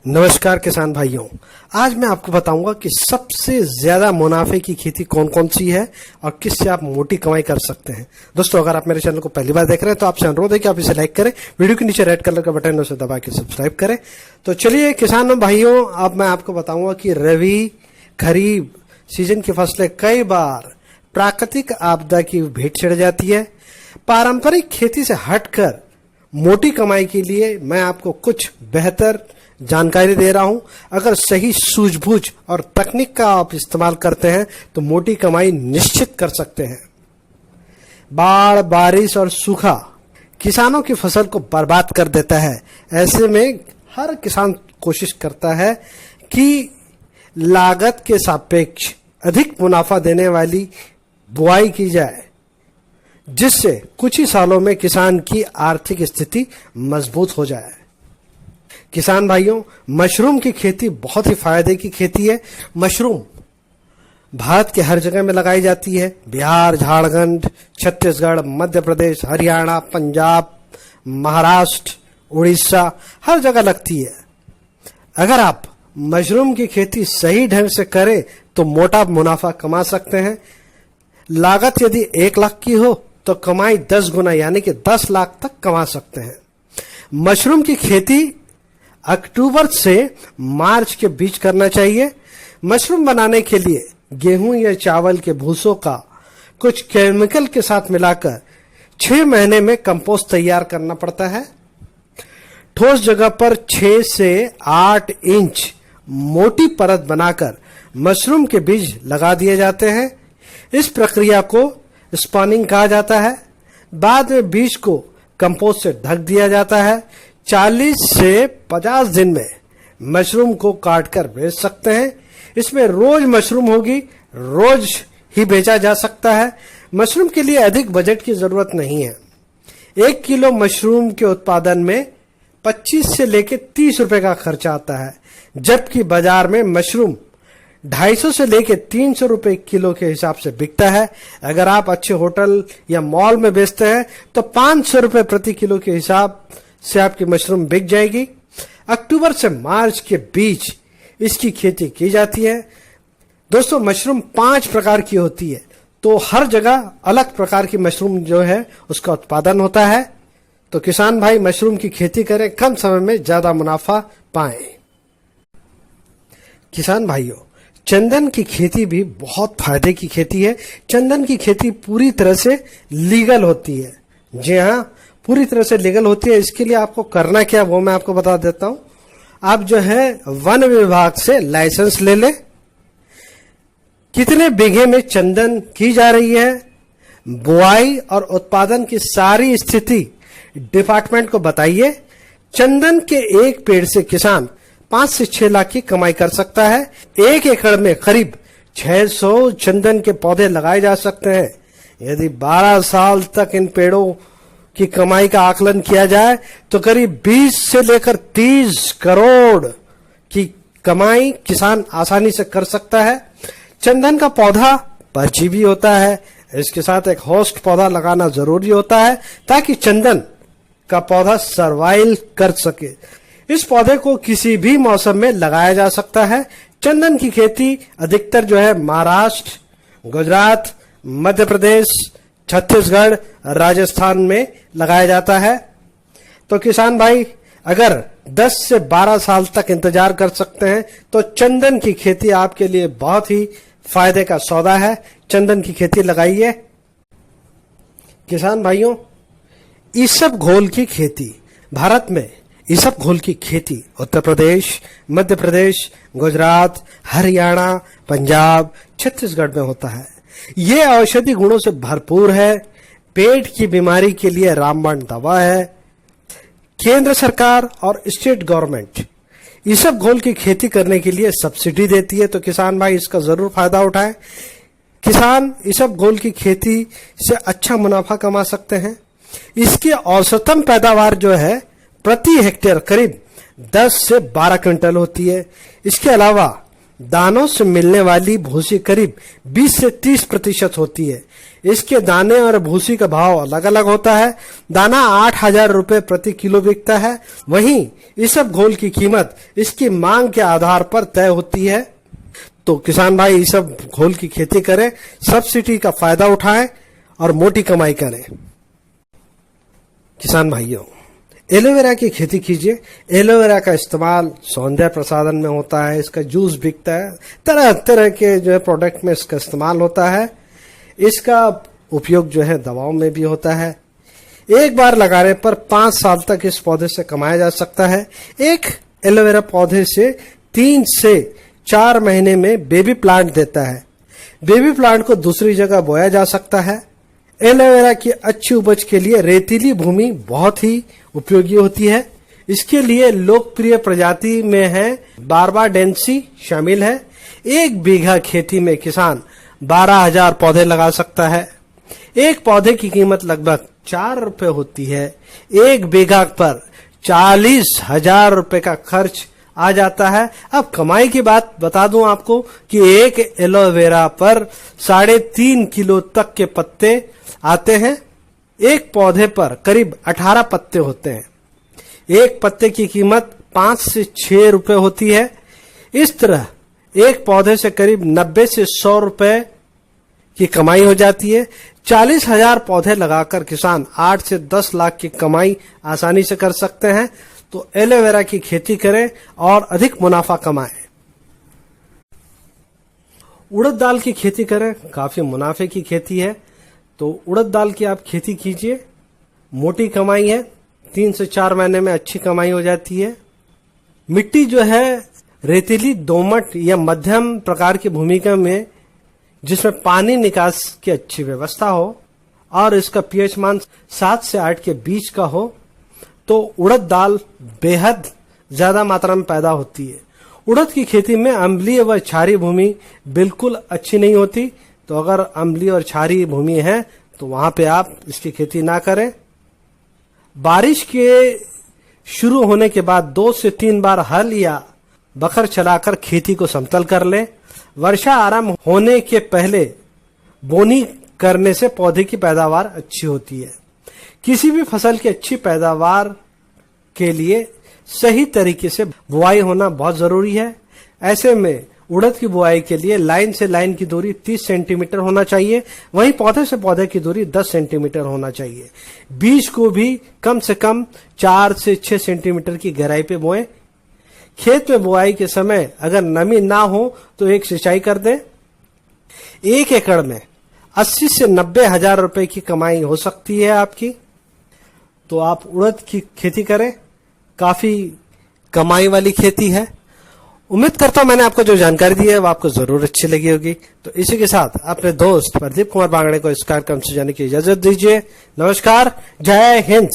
नमस्कार किसान भाइयों, आज मैं आपको बताऊंगा कि सबसे ज्यादा मुनाफे की खेती कौन कौन सी है और किससे आप मोटी कमाई कर सकते हैं। दोस्तों, अगर आप मेरे चैनल को पहली बार देख रहे हैं तो आपसे अनुरोध है कि आप इसे लाइक करें, वीडियो के नीचे रेड कलर का बटन है उसे दबा के सब्सक्राइब करें। तो चलिए किसान भाइयों, अब मैं आपको बताऊंगा कि रबी खरीफ सीजन की फसलें कई बार प्राकृतिक आपदा की भेंट चढ़ जाती है। पारंपरिक खेती से हटकर मोटी कमाई के लिए मैं आपको कुछ बेहतर जानकारी दे रहा हूं। अगर सही सूझबूझ और तकनीक का आप इस्तेमाल करते हैं तो मोटी कमाई निश्चित कर सकते हैं। बाढ़, बारिश और सूखा किसानों की फसल को बर्बाद कर देता है। ऐसे में हर किसान कोशिश करता है कि लागत के सापेक्ष अधिक मुनाफा देने वाली बुआई की जाए, जिससे कुछ ही सालों में किसान की आर्थिक स्थिति मजबूत हो जाए। किसान भाइयों, मशरूम की खेती बहुत ही फायदे की खेती है। मशरूम भारत के हर जगह में लगाई जाती है। बिहार, झारखंड, छत्तीसगढ़, मध्य प्रदेश, हरियाणा, पंजाब, महाराष्ट्र, उड़ीसा, हर जगह लगती है। अगर आप मशरूम की खेती सही ढंग से करें तो मोटा मुनाफा कमा सकते हैं। लागत यदि 1 लाख की हो तो कमाई 10 गुना यानी कि 10 लाख तक कमा सकते हैं। मशरूम की खेती अक्टूबर से मार्च के बीच करना चाहिए। मशरूम बनाने के लिए गेहूं या चावल के भूसों का कुछ केमिकल के साथ मिलाकर 6 महीने में कंपोस्ट तैयार करना पड़ता है। ठोस जगह पर 6 से 8 इंच मोटी परत बनाकर मशरूम के बीज लगा दिए जाते हैं। इस प्रक्रिया को स्पॉनिंग कहा जाता है। बाद में बीज को कंपोस्ट से ढक दिया जाता है। 40 से 50 दिन में मशरूम को काटकर बेच सकते हैं। इसमें रोज मशरूम होगी, रोज ही बेचा जा सकता है। मशरूम के लिए अधिक बजट की जरूरत नहीं है। 1 किलो मशरूम के उत्पादन में 25 से लेकर 30 रुपए का खर्चा आता है, जबकि बाजार में मशरूम 250 से लेकर 300 रुपए किलो के हिसाब से बिकता है। अगर आप अच्छे होटल या मॉल में बेचते हैं तो 500 रुपए प्रति किलो के हिसाब से आपकी मशरूम बिक जाएगी। अक्टूबर से मार्च के बीच इसकी खेती की जाती है। दोस्तों, मशरूम 5 प्रकार की होती है, तो हर जगह अलग प्रकार की मशरूम जो है उसका उत्पादन होता है। तो किसान भाई मशरूम की खेती करें, कम समय में ज्यादा मुनाफा पाएं। किसान भाइयों, चंदन की खेती भी बहुत फायदे की खेती है। चंदन की खेती पूरी तरह से लीगल होती है। जी हाँ, पूरी तरह से लीगल होती है। इसके लिए आपको करना क्या वो मैं आपको बता देता हूं। आप जो है वन विभाग से लाइसेंस ले लें। कितने बीघे में चंदन की जा रही है, बुआई और उत्पादन की सारी स्थिति डिपार्टमेंट को बताइए। चंदन के एक पेड़ से किसान 5 से 6 लाख की कमाई कर सकता है। 1 एकड़ में करीब 600 चंदन के पौधे लगाए जा सकते हैं। यदि 12 साल तक इन पेड़ों की कमाई का आकलन किया जाए तो करीब 20 से लेकर 30 करोड़ की कमाई किसान आसानी से कर सकता है। चंदन का पौधा परजीवी होता है। इसके साथ एक होस्ट पौधा लगाना जरूरी होता है ताकि चंदन का पौधा सर्वाइव कर सके। इस पौधे को किसी भी मौसम में लगाया जा सकता है। चंदन की खेती अधिकतर जो है महाराष्ट्र, गुजरात, मध्य प्रदेश, छत्तीसगढ़, राजस्थान में लगाया जाता है। तो किसान भाई अगर 10 से 12 साल तक इंतजार कर सकते हैं तो चंदन की खेती आपके लिए बहुत ही फायदे का सौदा है। चंदन की खेती लगाइए। किसान भाइयों, ईसब घोल की खेती भारत में ईसब घोल की खेती उत्तर प्रदेश, मध्य प्रदेश, गुजरात, हरियाणा, पंजाब, छत्तीसगढ़ में होता है। ये औषधि गुणों से भरपूर है। पेट की बीमारी के लिए रामबाण दवा है। केंद्र सरकार और स्टेट गवर्नमेंट ईसब घोल की खेती करने के लिए सब्सिडी देती है। तो किसान भाई इसका जरूर फायदा उठाएं। किसान ईसब घोल की खेती से अच्छा मुनाफा कमा सकते हैं। इसकी औसतन पैदावार जो है प्रति हेक्टेयर करीब 10 से 12 क्विंटल होती है। इसके अलावा दानों से मिलने वाली भूसी करीब 20 से 30% होती है। इसके दाने और भूसी का भाव अलग अलग होता है। दाना 8,000 रुपए प्रति किलो बिकता है। वहीं इसब घोल की कीमत इसकी मांग के आधार पर तय होती है। तो किसान भाई इसब घोल की खेती करें, सब्सिडी का फायदा उठाएं और मोटी कमाई करें। किसान भाइयों, एलोवेरा की खेती कीजिए। एलोवेरा का इस्तेमाल सौंदर्य प्रसाधन में होता है, इसका जूस बिकता है, तरह तरह के जो है प्रोडक्ट में इसका इस्तेमाल होता है। इसका उपयोग जो है दवाओं में भी होता है। एक बार लगाने पर 5 साल तक इस पौधे से कमाया जा सकता है। एक एलोवेरा पौधे से 3 से 4 महीने में बेबी प्लांट देता है। बेबी प्लांट को दूसरी जगह बोया जा सकता है। एलोवेरा की अच्छी उपज के लिए रेतीली भूमि बहुत ही उपयोगी होती है। इसके लिए लोकप्रिय प्रजाति में है बारबाडेंसी शामिल है। 1 बीघा खेती में किसान 12,000 पौधे लगा सकता है। एक पौधे की कीमत लगभग 4 रुपए होती है। 1 बीघा पर 40,000 रुपए का खर्च आ जाता है। अब कमाई की बात बता दूं आपको कि एक एलोवेरा पर 3.5 किलो तक के पत्ते आते हैं। एक पौधे पर करीब 18 पत्ते होते हैं। एक पत्ते की कीमत 5 से 6 रुपए होती है। इस तरह एक पौधे से करीब 90 से 100 रुपए की कमाई हो जाती है। 40,000 पौधे लगाकर किसान 8 से 10 लाख की कमाई आसानी से कर सकते हैं। तो एलोवेरा की खेती करें और अधिक मुनाफा कमाएं। उड़द दाल की खेती करें, काफी मुनाफे की खेती है। तो उड़द दाल की आप खेती कीजिए, मोटी कमाई है। 3 से 4 महीने में अच्छी कमाई हो जाती है। मिट्टी जो है रेतीली, दोमट या मध्यम प्रकार की भूमिका में, जिसमें पानी निकास की अच्छी व्यवस्था हो और इसका पीएच मान 7 से 8 के बीच का हो, तो उड़द दाल बेहद ज्यादा मात्रा में पैदा होती है। उड़द की खेती में अम्लीय व क्षारीय भूमि बिल्कुल अच्छी नहीं होती। तो अगर अम्लीय और क्षारीय भूमि है तो वहां पे आप इसकी खेती ना करें। बारिश के शुरू होने के बाद 2 से 3 बार हल या बखर चलाकर खेती को समतल कर लें। वर्षा आरंभ होने के पहले बोनी करने से पौधे की पैदावार अच्छी होती है। किसी भी फसल की अच्छी पैदावार के लिए सही तरीके से बुआई होना बहुत जरूरी है। ऐसे में उड़द की बुआई के लिए लाइन से लाइन की दूरी 30 सेंटीमीटर होना चाहिए। वहीं पौधे से पौधे की दूरी 10 सेंटीमीटर होना चाहिए। बीज को भी कम से कम 4 से 6 सेंटीमीटर की गहराई पे बोएं। खेत में बुआई के समय अगर नमी ना हो तो एक सिंचाई कर दें। 1 एकड़ में 80 से 90 हजार रुपए की कमाई हो सकती है आपकी। तो आप उड़द की खेती करें, काफी कमाई वाली खेती है। उम्मीद करता हूं मैंने आपको जो जानकारी दी है वो आपको जरूर अच्छी लगी होगी। तो इसी के साथ अपने दोस्त प्रदीप कुमार बांगड़े को इस कार्यक्रम से जाने की इजाजत दीजिए। नमस्कार, जय हिंद।